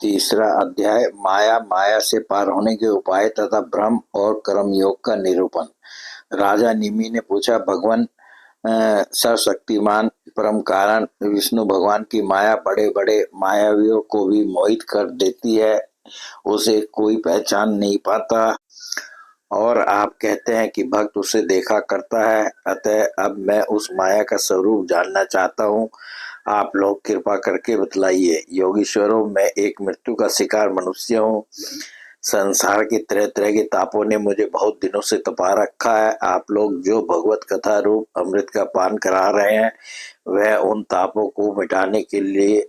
तीसरा अध्याय माया, माया से पार होने के उपाय तथा ब्रह्म और कर्म योग का निरूपण। राजा निमि ने पूछा, भगवान सर्वशक्तिमान परम कारण विष्णु भगवान की माया बड़े बड़े मायावियों को भी मोहित कर देती है, उसे कोई पहचान नहीं पाता और आप कहते हैं कि भक्त उसे देखा करता है। अतः अब मैं उस माया का स्वरूप जानना चाहता हूँ, आप लोग कृपा करके बतलाइए। योगीश्वरों, मैं एक मृत्यु का शिकार मनुष्य हूँ। संसार के तरह तरह के तापों ने मुझे बहुत दिनों से तपा रखा है। आप लोग जो भगवत कथा रूप अमृत का पान करा रहे हैं वह उन तापों को मिटाने के लिए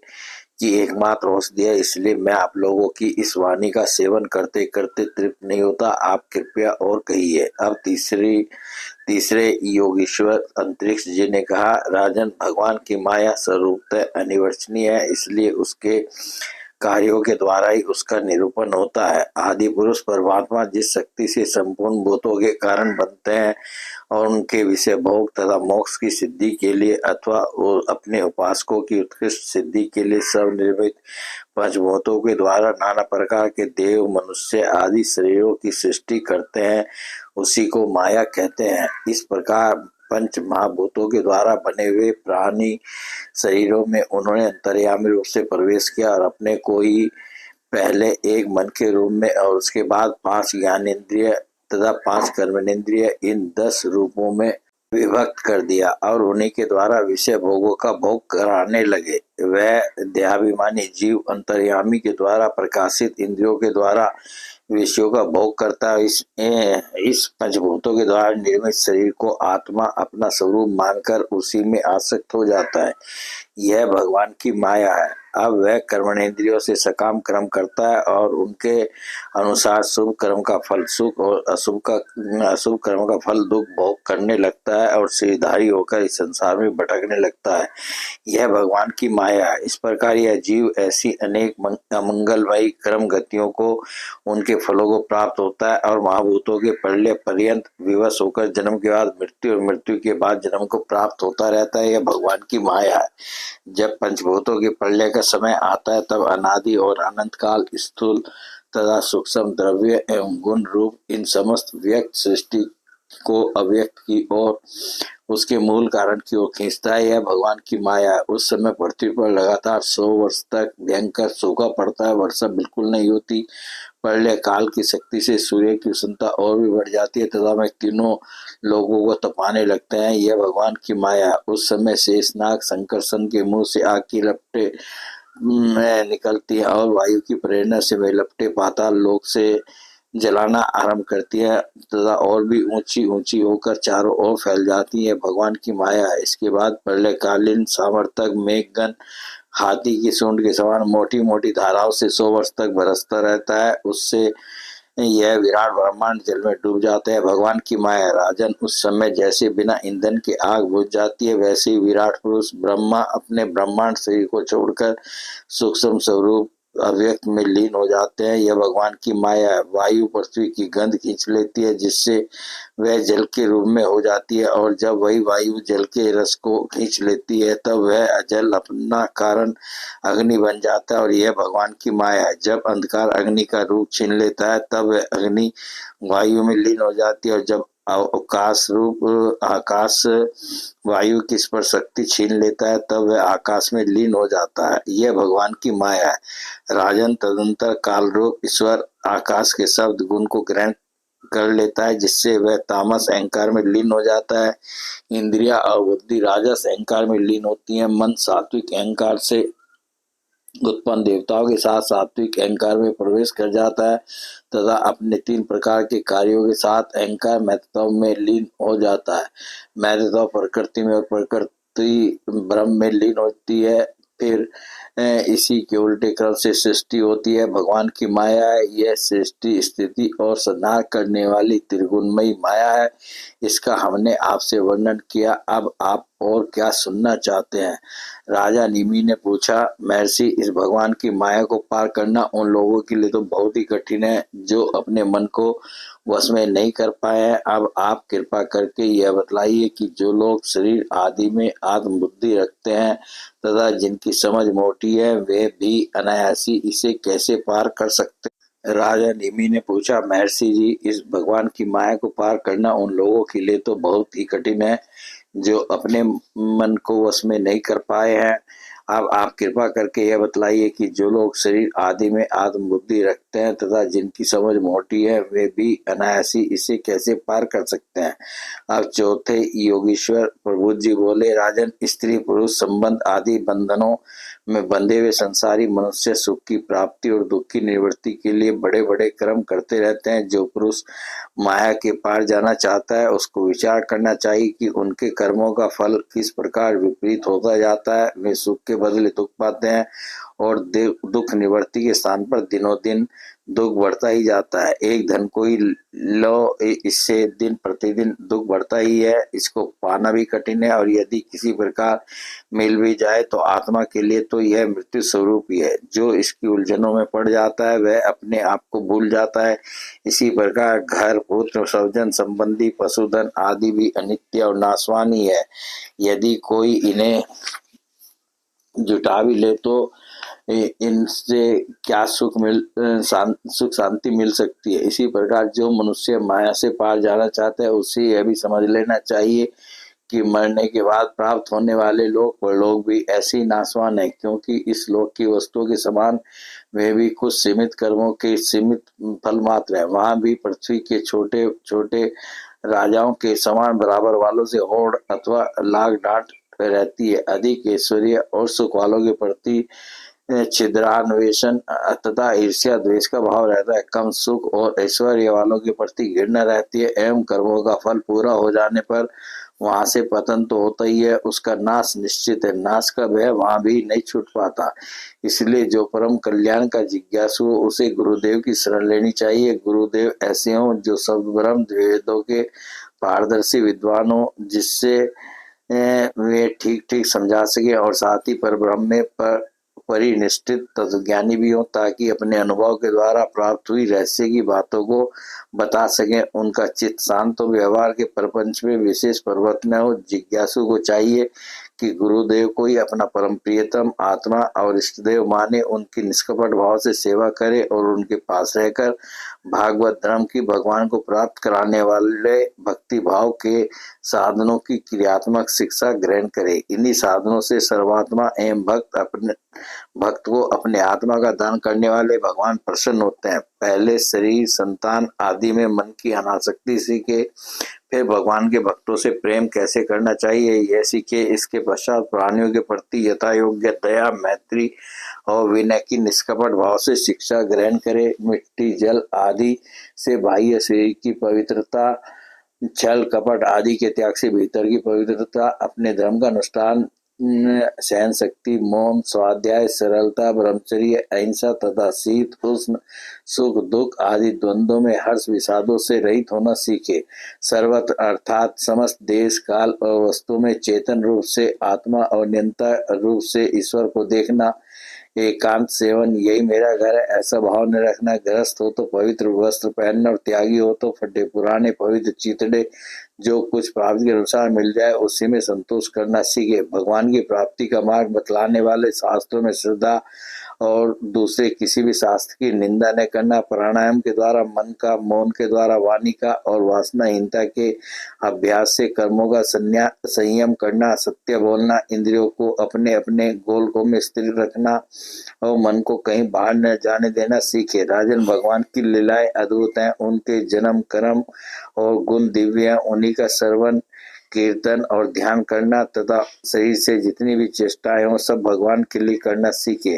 की एकमात्र औषधि है, इसलिए मैं आप लोगों की इस वाणी का सेवन करते करते तृप्त नहीं होता। आप कृपया और कहिए। अब तीसरे योगीश्वर अंतरिक्ष जी ने कहा, राजन, भगवान की माया स्वरूपतः अनिवर्चनीय है, इसलिए उसके कार्यों के द्वारा ही उसका निरूपण होता है। आदि पुरुष परमात्मा जिस शक्ति से संपूर्ण भूतों के कारण बनते हैं और उनके विषय भोग तथा मोक्ष की सिद्धि के लिए अथवा वो अपने उपासकों की उत्कृष्ट सिद्धि के लिए सब निर्मित पंचभूतों के द्वारा नाना प्रकार के देव, मनुष्य आदि शरीरों की सृष्टि करते हैं, उसी को माया कहते हैं। इस प्रकार पंच महाभूतों के द्वारा बने हुए प्राणी शरीरों में उन्होंने अंतर्यामी रूप से प्रवेश किया और अपने को ही पहले एक मन के रूप में और उसके बाद 5 ज्ञानेंद्रिय तथा 5 कर्मेंद्रिय, इन 10 रूपों में विभक्त कर दिया और उन्हीं के द्वारा विषय भोगों का भोग कराने लगे। वह देहाभिमानी जीव अंतर्यामी के द्वारा प्रकाशित इंद्रियों के द्वारा विषयों का भोग करता है। इस पंचभूतों के द्वारा निर्मित शरीर को आत्मा अपना स्वरूप मानकर उसी में आसक्त हो जाता है। यह भगवान की माया है। अब वह कर्मेंद्रियों से सकाम कर्म करता है और उनके अनुसार शुभ कर्म का फल सुख और अशुभ कर्म का फल दुख भोग करने लगता है और श्रीधारी होकर इस संसार में भटकने लगता है। यह भगवान की माया है। इस प्रकार यह जीव ऐसी अनेक अमंगलमयी कर्म गतियों को, उनके फलों को प्राप्त होता है और महाभूतों के प्रलय पर्यंत विवश होकर जन्म के बाद मृत्यु और मृत्यु के बाद जन्म को प्राप्त होता रहता है। यह भगवान की माया है। जब पंचभूतों के प्रलय का समय आता है तब अनादि और अनंत काल स्थूल तथा सूक्ष्म द्रव्य एवं गुण रूप इन समस्त व्यक्त सृष्टि को अव्यक्त की ओर, उसके मूल कारण की ओर खींचता है। यह भगवान की माया है। उस समय पृथ्वी पर लगातार 100 वर्ष तक भयंकर सूखा पड़ता है, वर्षा बिल्कुल नहीं होती। प्रलय काल की शक्ति से सूर्य की उष्णता और भी बढ़ जाती है तथा वह तीनों लोगों को तपाने लगते हैं। यह भगवान की माया है। उस समय शेषनाग संकर्षण के मुंह से आग की लपटें निकलती है और वायु की प्रेरणा से वे लपटें पाताल लोक से जलाना आरंभ करती है तथा और भी ऊंची ऊंची होकर चारों ओर फैल जाती है। भगवान की माया है। इसके बाद प्रलयकालीन सामर्थक मेघगण हाथी की सूंड के समान मोटी मोटी धाराओं से 100 वर्ष तक बरसता रहता है। उससे यह विराट ब्रह्मांड जल में डूब जाता है। भगवान की माया। राजन, उस समय जैसे बिना ईंधन के आग बुझ जाती है, वैसे ही विराट पुरुष ब्रह्मा अपने ब्रह्मांड शरीर को छोड़कर सूक्ष्म स्वरूप अव्यक्त में लीन हो जाते हैं। यह भगवान की माया है। वायु पृथ्वी की गंध खींच लेती है जिससे वह जल के रूप में हो जाती है और जब वही वायु जल के रस को खींच लेती है तब वह जल अपना कारण अग्नि बन जाता है और यह भगवान की माया है। जब अंधकार अग्नि का रूप छीन लेता है तब वह अग्नि वायु में लीन हो जाती है और जब आकाश वायु की स्पर्श शक्ति छीन लेता है तब वह आकाश में लीन हो जाता है। यह भगवान की माया है। राजन, तदंतर काल रूप ईश्वर आकाश के शब्द गुण को ग्रहण कर लेता है जिससे वह तामस अहंकार में लीन हो जाता है। इंद्रिया और बुद्धि राजस अहंकार में लीन होती है। मन सात्विक अहंकार से उत्पन्न देवताओं के साथ सात्विक अहंकार में प्रवेश कर जाता है तथा अपने 3 प्रकार के कार्यों के साथ अहंकार महत्व में लीन हो जाता है। महत्व प्रकृति में और प्रकृति ब्रह्म में लीन होती है। फिर इसी के उल्टे क्रम से सृष्टि होती है। भगवान की माया है। यह सृष्टि स्थिति और संहार करने वाली त्रिगुणमयी माया है। इसका हमने आपसे वर्णन किया। अब आप और क्या सुनना चाहते हैं? राजा निमि ने पूछा, महर्षि, इस भगवान की माया को पार करना उन लोगों के लिए तो बहुत ही कठिन है जो अपने मन को वश में नहीं कर पाए हैं। अब आप कृपा करके यह बतलाइए कि जो लोग शरीर आदि में आत्म बुद्धि रखते हैं तथा जिनकी समझ मोटी है, वे भी अनायासी इसे कैसे पार कर सकते हैं? राजा निमि ने पूछा, महर्षि जी, इस भगवान की माया को पार करना उन लोगों के लिए तो बहुत ही कठिन है जो अपने मन को वश में नहीं कर पाए हैं। अब आप कृपा करके यह बतलाइए कि जो लोग शरीर आदि में आत्म बुद्धि रखते हैं तथा जिनकी समझ मोटी है, वे भी अनायासी इसे कैसे पार कर सकते हैं? अब चौथे योगीश्वर प्रभु जी बोले, राजन, स्त्री पुरुष संबंध आदि बंधनों में बंधे हुए संसारी मनुष्य सुख की प्राप्ति और दुख की निवृत्ति के लिए बड़े बड़े कर्म करते रहते हैं। जो पुरुष माया के पार जाना चाहता है, उसको विचार करना चाहिए कि उनके कर्मों का फल किस प्रकार विपरीत होता जाता है। वे सुख के बदले दुख पाते हैं और दुख निवृत्ति के स्थान पर दिनों दिन दुख बढ़ता ही जाता है। एक धन को ही लो, इससे दिन प्रतिदिन दुख बढ़ता ही है। इसको पाना भी कठिन है और यदि किसी प्रकार मिल भी जाए तो आत्मा के लिए तो यह मृत्यु स्वरूप ही है। जो इसकी उलझनों में पड़ जाता है वह अपने आप को भूल जाता है। इसी प्रकार घर, पुत्र, स्वजन, संबंधी, पशुधन आदि भी अनित्य और नाशवान ही है। यदि कोई इन्हें जुटा भी ले तो इनसे क्या सुख शांति मिल सकती है। इसी प्रकार जो मनुष्य माया से पार जाना चाहता है, उसे यह भी समझ लेना चाहिए कि मरने के बाद प्राप्त होने वाले लोक परलोक भी ऐसे ही नाशवान है, क्योंकि इस लोक की वस्तुओं के समान वे भी कुछ सीमित कर्मों के सीमित फल मात्र है। वहां भी पृथ्वी के छोटे छोटे राजाओं के समान बराबर वालों से होड़ अथवा लाग डांट रहती है। अधिक ऐश्वर्य और सुख वालों के प्रति छिद्रान्वेषण तथा ईर्ष्या द्वेष का भाव रहता है। कम सुख और ऐश्वर्य वालों के प्रति घृणा रहती है एवं कर्मों का फल पूरा हो जाने पर वहां से पतन तो होता ही है, उसका नाश निश्चित है। नाश का भय वहां भी नहीं छूट पाता। इसलिए जो परम कल्याण का जिज्ञासु हो, उसे गुरुदेव की शरण लेनी चाहिए। गुरुदेव ऐसे हों जो शब्द ब्रह्म वेदों के पारदर्शी विद्वान हो, जिससे वे ठीक ठीक समझा सके और साथ ही पर ब्रह्म में परिनिष्ठित तत्वज्ञानी भी हो, ताकि अपने अनुभव के द्वारा प्राप्त हुई रहस्य की बातों को बता सके। उनका चित्त शांत हो, व्यवहार के प्रपंच में विशेष प्रवृत्त न हो। जिज्ञासु को चाहिए कि गुरुदेव को ही अपना परम प्रियतम आत्मा और इष्टदेव माने, उनकी निष्कपट भाव से सेवा करे और उनके पास रहकर भागवत धर्म की भगवान को प्राप्त कराने वाले भक्ति भाव के साधनों की क्रियात्मक शिक्षा ग्रहण करे। इन्हीं साधनों से सर्वात्मा एवं भक्त को अपने आत्मा का दान करने वाले भगवान प्रसन्न होते हैं। पहले शरीर, संतान आदि में मन की अनासक्ति सीखे, फिर भगवान के भक्तों से प्रेम कैसे करना चाहिए यह सीखे। इसके पश्चात प्राणियों के प्रति यथा योग्य दया, मैत्री और विनय की निष्कपट भाव से शिक्षा ग्रहण करे। मिट्टी, जल आदि से बाह्य शरीर की पवित्रता, छल कपट आदि के त्याग से भीतर की पवित्रता, अपने धर्म का अनुष्ठान, सहन शक्ति, मौन, स्वाध्याय, सरलता, ब्रह्मचर्य, अहिंसा तथा शीत उष्ण, सुख दुख आदि द्वंद्वों में हर्ष विषादों से रहित होना सीखे। सर्वत्र अर्थात समस्त देश काल और वस्तु में चेतन रूप से आत्मा और निरंतर रूप से ईश्वर को देखना। एकांत सेवन, यही मेरा घर है, ऐसा भाव न रखना। गृहस्थ हो तो पवित्र वस्त्र पहनना और त्यागी हो तो फटे पुराने पवित्र चितड़े जो कुछ प्राप्ति के अनुसार मिल जाए उसी में संतोष करना सीखे। भगवान की प्राप्ति का मार्ग बतलाने वाले शास्त्रों में श्रद्धा और दूसरे किसी भी शास्त्र की निंदा न करना। प्राणायाम के द्वारा मन का, मौन के द्वारा वाणी का और वासनाहीनता के अभ्यास से कर्मों का संयम करना। सत्य बोलना, इंद्रियों को अपने अपने गोलकों में स्थिर रखना और मन को कहीं बाहर न जाने देना सीखे। राजन, भगवान की लीलाएं अद्भुत हैं, उनके जन्म, कर्म और गुण दिव्य हैं। उन्हीं का श्रवण, कीर्तन और ध्यान करना तथा शरीर से जितनी भी चेष्टाएं हो सब भगवान के लिए करना सीखे।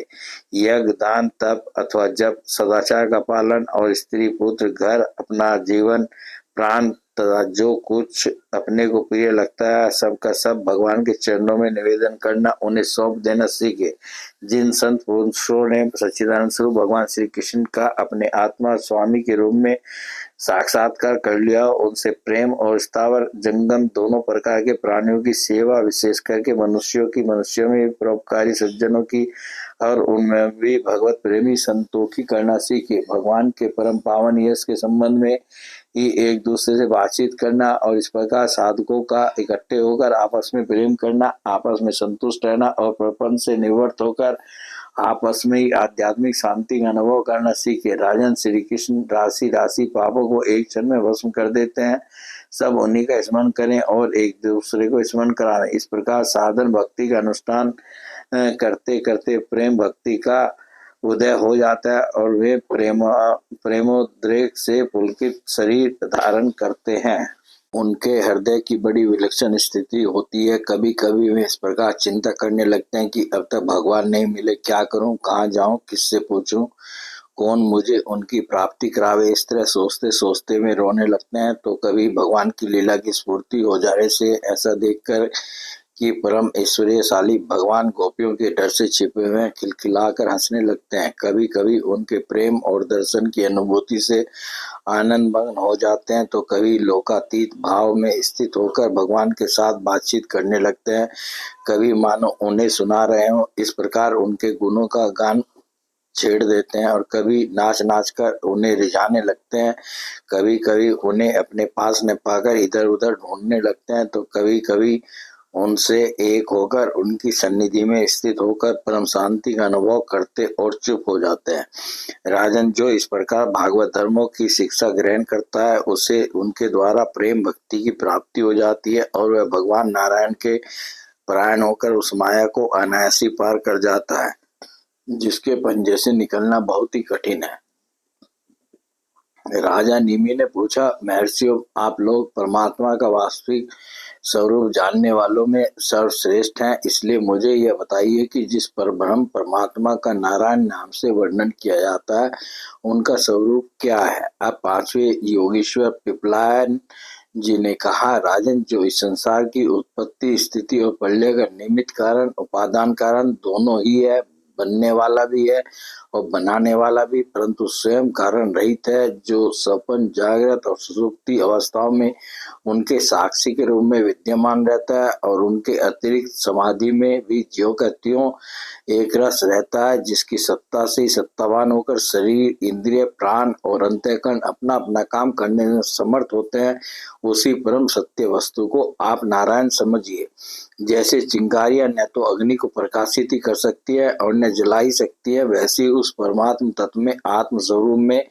यज्ञ, दान, तप अथवा जप, सदाचार का पालन और स्त्री, पुत्र, घर, अपना जीवन, प्राण तथा जो कुछ अपने को प्रिय लगता है सबका सब भगवान के चरणों में निवेदन करना, उन्हें सौंप देना सीखे। जिन संत पुरुषों ने सच्चिदानंद स्वरूप भगवान श्री कृष्ण का अपने आत्मा स्वामी के रूप में साक्षात्कार कर लिया, उनसे प्रेम और स्थावर जंगम दोनों प्रकार के प्राणियों की सेवा, विशेष करके मनुष्यों में परोपकारी सज्जनों की और उनमें भी भगवत प्रेमी संतों की करना सीखे। भगवान के परम पावन यश के संबंध में ही एक दूसरे से बातचीत करना और इस प्रकार साधकों का इकट्ठे होकर आपस में प्रेम करना, आपस में संतुष्ट रहना और प्रपंच से निवृत्त होकर आपस में ही आध्यात्मिक शांति का अनुभव करना सीखे। राजन, श्री कृष्ण राशि राशि पापों को एक क्षण में भस्म कर देते हैं। सब उन्हीं का स्मरण करें और एक दूसरे को स्मरण कराएं। इस प्रकार साधन भक्ति का अनुष्ठान करते करते प्रेम भक्ति का उदय हो जाता है और वे प्रेमोद्रेक से पुलकित शरीर धारण करते हैं। उनके हृदय की बड़ी विलक्षण स्थिति होती है। कभी कभी वे इस प्रकार चिंता करने लगते हैं कि अब तक भगवान नहीं मिले, क्या करूं, कहाँ जाऊं, किससे पूछूं, कौन मुझे उनकी प्राप्ति करावे। इस तरह सोचते सोचते में रोने लगते हैं। तो कभी भगवान की लीला की स्फूर्ति हो जाने से ऐसा देखकर कि परम ऐश्वर्यशाली भगवान गोपियों के डर से छिपे हुए खिलखिलाकर हंसने लगते हैं। कभी कभी उनके प्रेम और दर्शन की अनुभूति से आनंद मग्न हो जाते हैं, तो कभी लोकातीत भाव में स्थित होकर भगवान के साथ बातचीत करने लगते हैं। कभी मानो उन्हें सुना रहे हो, इस प्रकार उनके गुणों का गान छेड़ देते हैं और कभी नाच नाच कर उन्हें रिझाने लगते हैं। कभी कभी उन्हें अपने पास न पाकर इधर उधर ढूंढने लगते हैं, तो कभी कभी उनसे एक होकर उनकी सन्निधि में स्थित होकर परम शांति का अनुभव करते और चुप हो जाते हैं। राजन, जो इस प्रकार भागवत धर्मों की शिक्षा ग्रहण करता है उसे उनके द्वारा प्रेम भक्ति की प्राप्ति हो जाती है और वह भगवान नारायण के परायण होकर उस माया को अनायास ही पार कर जाता है जिसके पंजे से निकलना बहुत ही कठिन है। राजा निमि ने पूछा, महर्षियों, आप लोग परमात्मा का वास्तविक स्वरूप जानने वालों में सर्वश्रेष्ठ हैं, इसलिए मुझे यह बताइए कि जिस परब्रह्म परमात्मा का नारायण नाम से वर्णन किया जाता है उनका स्वरूप क्या है। अब पांचवें योगीश्वर पिपलायन जी ने कहा, राजन, जो इस संसार की उत्पत्ति, स्थिति और प्रलय का निमित्त कारण, उपादान कारण दोनों ही है, बनने वाला भी है और बनाने वाला भी, परंतु स्वयं कारण रहित है, जो सपन, जागृत और सुषुप्ति अवस्थाओं में उनके साक्षी के रूप में विद्यमान रहता है और उनके अतिरिक्त समाधि में भी ज्यों का त्यों एक रस रहता है, जिसकी सत्ता से ही सत्तावान होकर शरीर, इंद्रिय, प्राण और अंतःकरण अपना अपना काम करने में समर्थ होते हैं। उसी परम सत्य वस्तु को आप नारायण समझिए। जैसे चिंगारियां न तो अग्नि को प्रकाशित ही कर सकती है और न जला ही सकती है, वैसे उस परमात्म तत्व में, आत्म स्वरूप में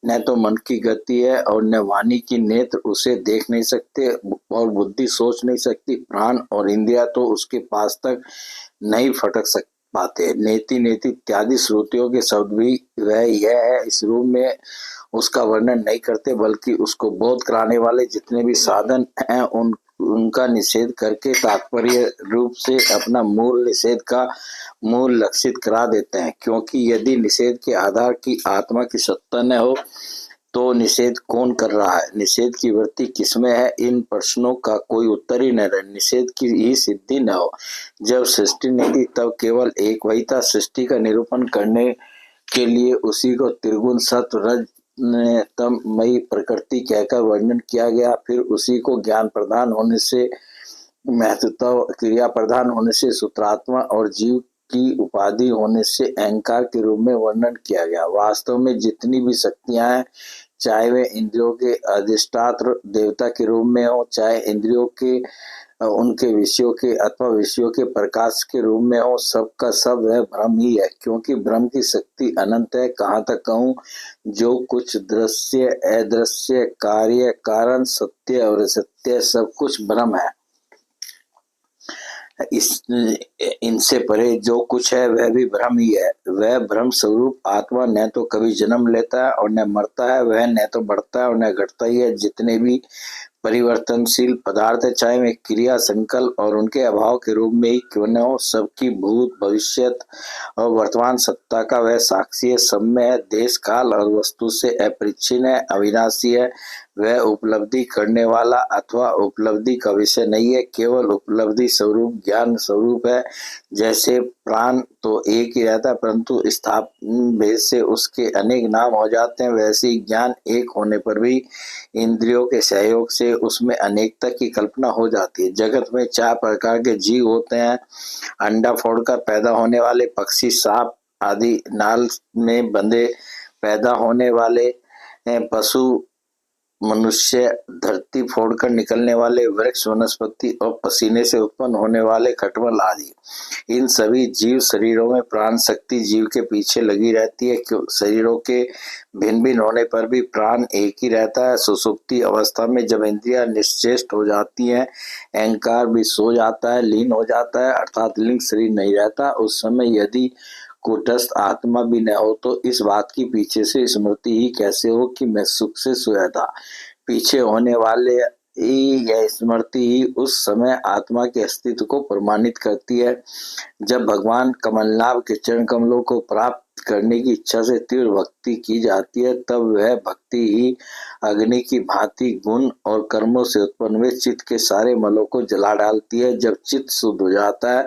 न तो मन की गति है और न वाणी की नेत्र उसे देख नहीं सकते और बुद्धि सोच नहीं सकती। प्राण और इंद्रिया तो उसके पास तक नहीं फटक पाते। नेति नेति इत्यादि श्रुतियों के शब्द भी वह यह है इस रूप में उसका वर्णन नहीं करते, बल्कि उसको बोध कराने वाले जितने भी साधन हैं उनका निषेध करके तात्पर्य रूप से अपना मूल निषेध का मूल लक्षित करा देते हैं। क्योंकि यदि निषेध के आधार की आत्मा की सत्ता न हो तो निषेध कौन कर रहा है, निषेध की वृत्ति किसमें है, इन प्रश्नों का कोई उत्तर ही न रहे। निषेध की ही सिद्धि न हो। जब सृष्टि नहीं थी तब केवल एक वही था। सृष्टि का निरूपण करने के लिए उसी को त्रिगुण सत्व रज तममयी प्रकृति कहकर वर्णन किया गया। फिर उसी को ज्ञान प्रधान होने से, महत्वतः क्रिया प्रधान होने से सूत्रात्मा और जीव की उपाधि होने से अहंकार के रूप में वर्णन किया गया। वास्तव में जितनी भी शक्तियां हैं, चाहे वे इंद्रियों के अधिष्ठात्र देवता के रूप में हो, चाहे इंद्रियों के उनके विषयों के अथवा विषयों के प्रकाश के रूप में हो, सबका सब वह ब्रह्म ही है। क्योंकि ब्रह्म की शक्ति अनंत है। कहाँ तक कहूँ, जो कुछ दृश्य, अदृश्य, कार्य, कारण, सत्य और असत्य सब कुछ ब्रह्म है। इनसे परे जो कुछ है वह भी ब्रह्म ही है। वह ब्रह्म स्वरूप आत्मा न तो कभी जन्म लेता है और न मरता है, वह न तो बढ़ता है और न घटता ही है। जितने भी परिवर्तनशील पदार्थ है, चाहे वे क्रिया, संकल्प और उनके अभाव के रूप में ही क्यों न हो, सबकी भूत, भविष्यत और वर्तमान सत्ता का वह साक्षी है, सम्य है, देश, काल और वस्तु से अपरिच्छिन्न है, अविनाशी है। वह उपलब्धि करने वाला अथवा उपलब्धि का विषय नहीं है, केवल उपलब्धि स्वरूप ज्ञान स्वरूप है। जैसे प्राण तो एक ही रहता है, परंतु स्थापन भेद से उसके अनेक नाम हो जाते हैं, वैसे ही ज्ञान एक होने पर भी इंद्रियों के सहयोग से उसमें अनेकता की कल्पना हो जाती है। जगत में 4 प्रकार के जीव होते हैं: अंडा फोड़कर पैदा होने वाले पक्षी, सांप आदि, नाल में बंधे पैदा होने वाले पशु, मनुष्य, धरती फोड़कर निकलने वाले वृक्ष, वनस्पति और पसीने से उत्पन्न होने वाले खटमल आदि। इन सभी जीव शरीरों में प्राण शक्ति जीव के पीछे लगी रहती है। क्यों? शरीरों के भिन्न भिन्न होने पर भी प्राण एक ही रहता है। सुषुप्ति अवस्था में जब इंद्रियां निश्चेष्ट हो जाती हैं, अहंकार भी सो जाता है, लीन हो जाता है, अर्थात लिंग शरीर नहीं रहता, उस समय यदि कूटस्थ आत्मा भी न हो तो इस बात की पीछे से स्मृति ही कैसे हो कि मैं सुख से सोया था। पीछे होने वाले ही यह स्मृति ही उस समय आत्मा के अस्तित्व को प्रमाणित करती है। जब भगवान कमलनाभ के चरण कमलों को प्राप्त करने की इच्छा से तीव्र भक्ति की जाती है, तब वह भक्ति ही अग्नि की भांति गुण और कर्मों से उत्पन्न हुए चित्त के सारे मलों को जला डालती है। जब चित्त शुद्ध हो जाता है,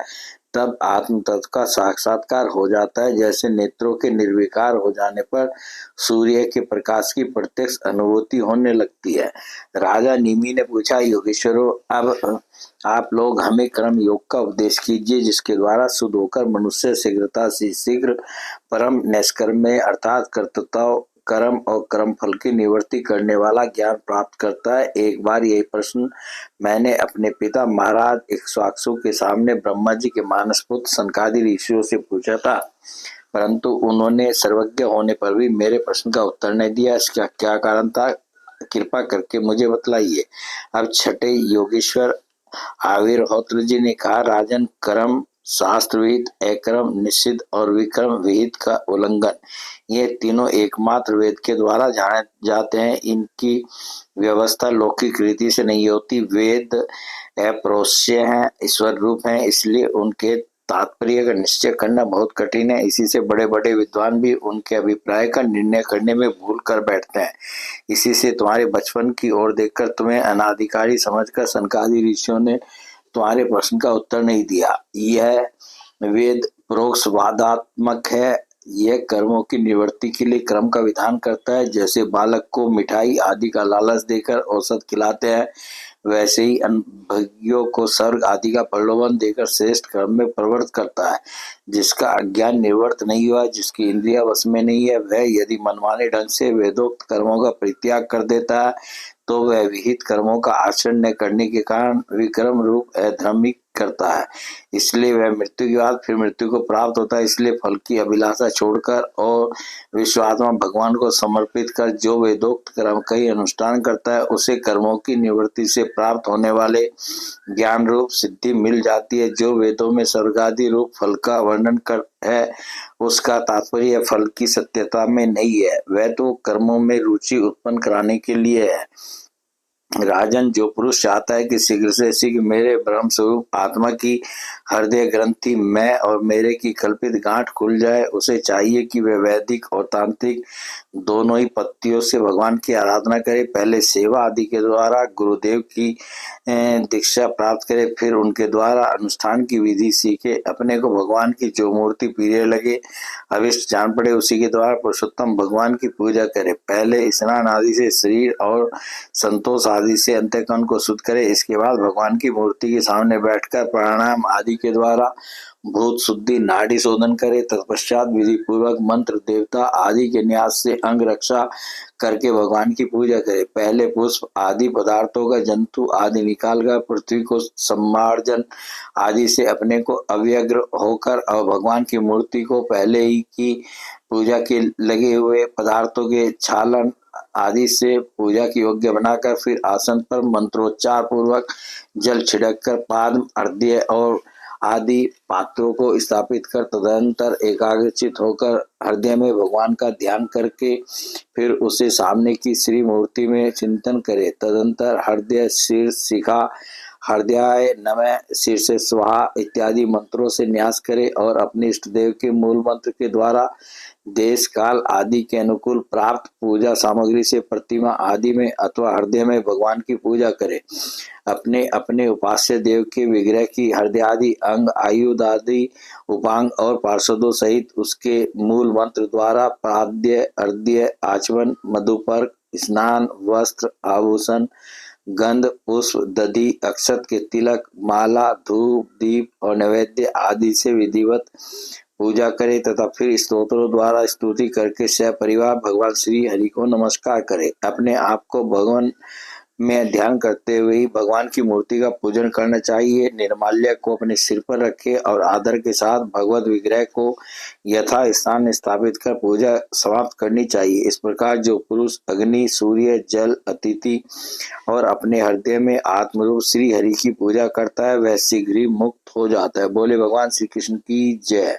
तब आत्म तत्व का साक्षात्कार हो जाता है। जैसे नेत्रों के निर्विकार हो जाने पर सूर्य के प्रकाश की प्रत्यक्ष अनुभूति होने लगती है। राजा निमि ने पूछा, योगेश्वरों, अब आप लोग हमें कर्म योग का उपदेश कीजिए, जिसके द्वारा शुद्ध होकर मनुष्य शीघ्रता से शीघ्र परम निष्कर्मय अर्थात कर्तृत्व, कर्म और कर्म फल की निवृत्ति करने वाला ज्ञान प्राप्त करता है। एक बार यही प्रश्न मैंने अपने पिता महाराज इक्ष्वाकु के सामने ब्रह्मा जी के मानसपुत्र सनकादि ऋषियों से पूछा था, परंतु उन्होंने सर्वज्ञ होने पर भी मेरे प्रश्न का उत्तर नहीं दिया। इसका क्या कारण था? कृपा करके मुझे बतलाइए। अब छठे योगेश्वर आविर्होत्र जी ने कहा, राजन, कर्म शास्त्र विहित, अकर्म निषिद्ध और विक्रम विहित का उल्लंघन, ये तीनों एकमात्र वेद के द्वारा जाने जाते हैं। इनकी व्यवस्था लौकिक रीति से नहीं होती। वेद अपरोक्ष्य हैं, ईश्वर रूप हैं, इसलिए उनके तात्पर्य का निश्चय करना बहुत कठिन है। इसी से बड़े बड़े विद्वान भी उनके अभिप्राय का निर्णय करने में भूल कर बैठते हैं। इसी से तुम्हारे बचपन की ओर देखकर तुम्हें अनाधिकारी समझकर सनकादि ऋषियों ने तुम्हारे प्रश्न का उत्तर नहीं दिया। यह वेद प्रोक्तवादात्मक है। यह कर्मों की निवृत्ति के लिए क्रम का विधान करता है। जैसे बालक को मिठाई आदि का लालच देकर औषध खिलाते हैं, वैसे ही अनभिज्ञों को स्वर्ग आदि का प्रलोभन देकर श्रेष्ठ कर्म में प्रवृत्त करता है। जिसका अज्ञान निवृत्त नहीं हुआ, जिसकी इंद्रिया वश में नहीं है, वह यदि मनमाने ढंग से वेदोक्त कर्मों का परित्याग कर देता है, तो वह विहित कर्मों का आचरण न करने के कारण विक्रम रूप अधर्मिक करता है। इसलिए वह मृत्यु के बाद फिर मृत्यु को प्राप्त होता है। इसलिए फल की अभिलाषा छोड़कर और विश्वात्मा भगवान को समर्पित कर जो वेदोक्त कर्म का ही अनुष्ठान करता है, उसे कर्मों की निवृत्ति से प्राप्त होने वाले ज्ञान रूप सिद्धि मिल जाती है। जो वेदों में स्वर्गादि रूप फल का वर्णन कर है, उसका तात्पर्य फल की सत्यता में नहीं है, वह तो कर्मों में रुचि उत्पन्न कराने के लिए है। राजन, जो पुरुष चाहता है कि शीघ्र से शीघ्र मेरे ब्रह्म स्वरूप आत्मा की हृदय ग्रंथि मैं और मेरे की कल्पित गांठ खुल जाए, उसे चाहिए कि वह वैदिक और तांत्रिक दोनों ही पत्तियों से भगवान की आराधना करे। पहले सेवा आदि के द्वारा गुरुदेव की दीक्षा प्राप्त करे, फिर उनके द्वारा अनुष्ठान की विधि सीखे। अपने को भगवान की जो मूर्ति प्रिय लगे, अभिष्ट जान पड़े, उसी के द्वारा पुरुषोत्तम भगवान की पूजा करे। पहले स्नान आदि से शरीर और संतोष आदि से अंतःकरण को शुद्ध करे। इसके बाद भगवान की मूर्ति के सामने बैठकर प्राणायाम आदि के द्वारा भूत शुद्धि नाड़ी शोधन करे। तत्पश्चात विधि पूर्वक मंत्र देवता आदि के न्यास से अंग रक्षा करके भगवान की पूजा करे। पहले पुष्प आदि पदार्थों का जंतु आदि निकालकर पृथ्वी को सम्मार्जन आदि से अपने को अव्यग्र होकर और भगवान की मूर्ति को पहले ही की पूजा के लगे हुए पदार्थों के छालन आदि से पूजा की योग्य बनाकर फिर आसन पर मंत्रोच्चार पूर्वक जल छिड़क कर पाद, अर्घ्य और आदि पात्रों को स्थापित कर तदनंतर एकाग्रचित होकर हृदय में भगवान का ध्यान करके फिर उसे सामने की श्री मूर्ति में चिंतन करे। तदनंतर हृदय शीर शिखा हृदयाय नमः शीर्ष स्वाहा इत्यादि मंत्रों से न्यास करे और अपने इष्ट देव के मूल मंत्र के द्वारा देश काल आदि के अनुकूल प्राप्त पूजा सामग्री से प्रतिमा आदि में अथवा हृदय में भगवान की पूजा करे। अपने अपने उपास्य देव के विग्रह की हृदय आदि अंग आयुध आदि उपांग और पार्षदों सहित उसके मूल मंत्र द्वारा पाद्य अर्घ्य आचमन मधुपर्क स्नान वस्त्र आभूषण गंध पुष्प दधि अक्षत के तिलक माला धूप दीप और नैवेद्य आदि से विधिवत पूजा करे तथा फिर स्तोत्रों द्वारा स्तुति करके सपरिवार भगवान श्री हरि को नमस्कार करे। अपने आप को भगवान में ध्यान करते हुए ही भगवान की मूर्ति का पूजन करना चाहिए। निर्माल्य को अपने सिर पर रखे और आदर के साथ भगवत विग्रह को यथा स्थान स्थापित कर पूजा समाप्त करनी चाहिए। इस प्रकार जो पुरुष अग्नि सूर्य जल अतिथि और अपने हृदय में आत्मरूप श्री हरि की पूजा करता है वह शीघ्र ही मुक्त हो जाता है। बोले भगवान श्री कृष्ण की जय।